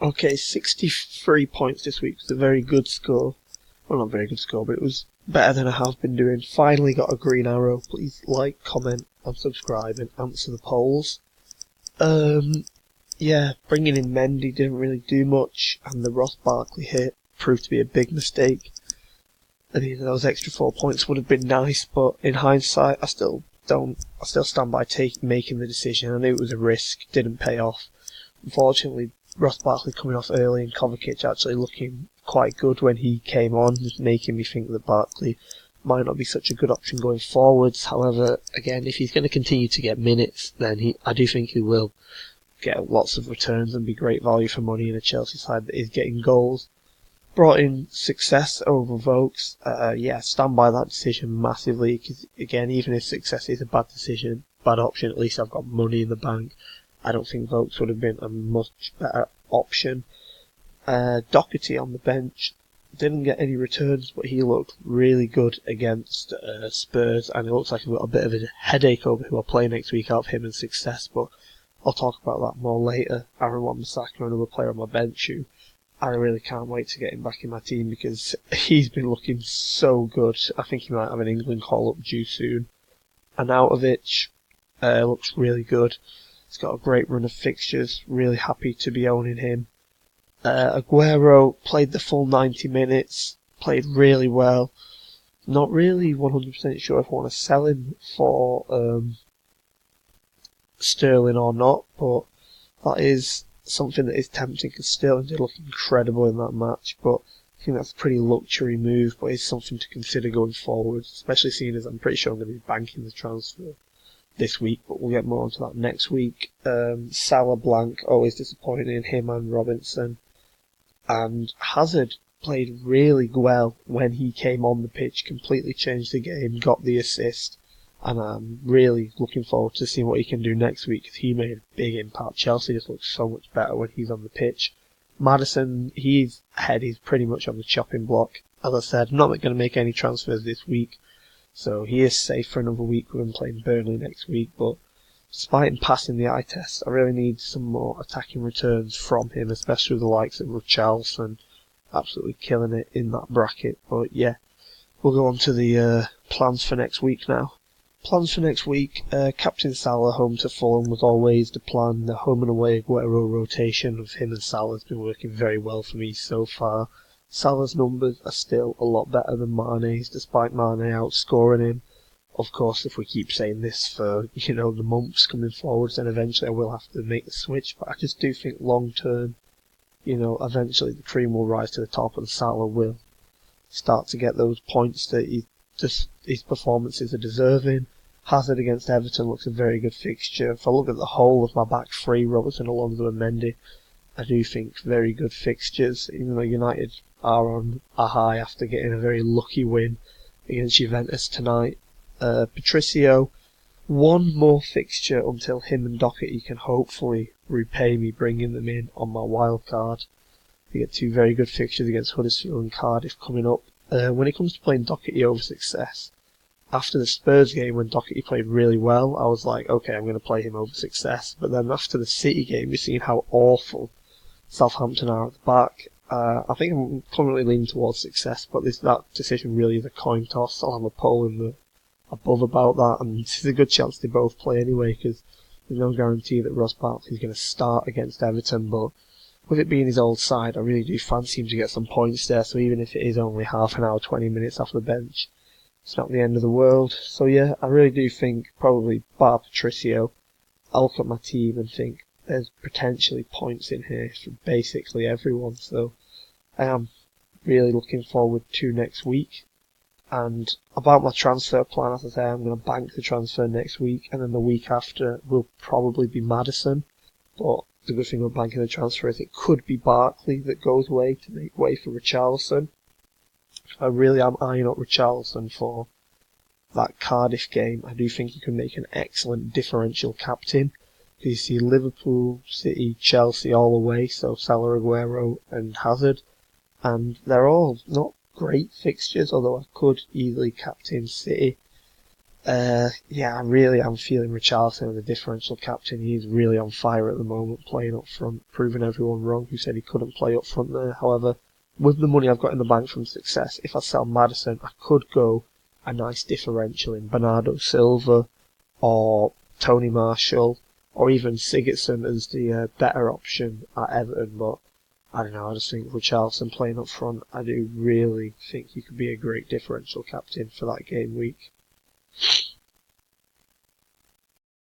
Okay, 63 points this week was a very good score. Well, not very good score, but it was better than I have been doing. Finally got a green arrow. Please like, comment, and subscribe, and answer the polls. Yeah, bringing in Mendy didn't really do much, and the Ross Barkley hit proved to be a big mistake. I mean, those extra 4 points would have been nice, but in hindsight, I still stand by making the decision. I knew it was a risk, didn't pay off. Unfortunately, Ross Barkley coming off early and Kovacic actually looking quite good when he came on, just making me think that Barkley might not be such a good option going forwards. However, again, if he's going to continue to get minutes, then I do think he will get lots of returns and be great value for money in a Chelsea side that is getting goals. Brought in Success over Vokes. Yeah, stand by that decision massively, because again, even if Success is a bad option, at least I've got money in the bank. I don't think Vokes would have been a much better option. Doherty on the bench didn't get any returns, but he looked really good against Spurs, and it looks like I've got a bit of a headache over who I'll play next week out of him and Success, but I'll talk about that more later. Aaron Wan-Bissaka, another player on my bench who I really can't wait to get him back in my team because he's been looking so good. I think he might have an England call-up due soon. Arnautovic looks really good. He's got a great run of fixtures. Really happy to be owning him. Agureo played the full 90 minutes. Played really well. Not really 100% sure if I want to sell him for Sterling or not, but that is something that is tempting because Sterling did look incredible in that match, but I think that's a pretty luxury move, but it's something to consider going forward, especially seeing as I'm pretty sure I'm going to be banking the transfer this week, but we'll get more onto that next week. Salah blank, always disappointing, him and Robinson. And Hazard played really well when he came on the pitch, completely changed the game, got the assist, and I'm really looking forward to seeing what he can do next week because he made a big impact. Chelsea just looks so much better when he's on the pitch. Maddison, he's pretty much on the chopping block. As I said, I'm not going to make any transfers this week, so he is safe for another week. We're going to play Burnley next week, but despite him passing the eye test, I really need some more attacking returns from him, especially with the likes of Richarlison absolutely killing it in that bracket. But yeah, we'll go on to the plans for next week now. Plans for next week, Captain Salah home to Fulham was always the plan. The home and away Agureo rotation of him and Salah has been working very well for me so far. Salah's numbers are still a lot better than Mane's, despite Mane outscoring him. Of course, if we keep saying this for, the months coming forwards, then eventually I will have to make the switch, but I just do think long term, eventually the cream will rise to the top and Salah will start to get those points that his performances are deserving. Hazard against Everton looks a very good fixture. If I look at the whole of my back three, Robertson, Alonso and Mendy, I do think very good fixtures, even though United are on a high after getting a very lucky win against Juventus tonight. Patricio, one more fixture until him and Doherty can hopefully repay me bringing them in on my wild card. We get two very good fixtures against Huddersfield and Cardiff coming up. When it comes to playing Doherty over Success, after the Spurs game when Doherty played really well, I was like, okay, I'm going to play him over Success. But then after the City game, we've seen how awful Southampton are at the back. I think I'm currently leaning towards Success, but that decision really is a coin toss. I'll have a poll in the above about that, and this is a good chance they both play anyway, because there's no guarantee that Ross Barkley is going to start against Everton, but with it being his old side, I really do fancy him to get some points there, so even if it is only half an hour, 20 minutes off the bench, it's not the end of the world. So yeah, I really do think, probably bar Patricio, I'll look at my team and think there's potentially points in here for basically everyone, so I am really looking forward to next week. And about my transfer plan, as I say, I'm going to bank the transfer next week, and then the week after will probably be Maddison. But the good thing about banking the transfer is it could be Barkley that goes away to make way for Richarlison. I really am eyeing up Richarlison for that Cardiff game. I do think he can make an excellent differential captain. You see Liverpool, City, Chelsea all away, so Salah, Agureo and Hazard. And they're all not great fixtures, although I could easily captain City. Yeah, I really am feeling Richarlison as a differential captain. He's really on fire at the moment, playing up front, proving everyone wrong who said he couldn't play up front there. However, with the money I've got in the bank from success, if I sell Maddison, I could go a nice differential in Bernardo Silva or Tony Marshall or even Sigurdsson as the better option at Everton. But I don't know, I just think Richarlison playing up front, I do really think he could be a great differential captain for that game week.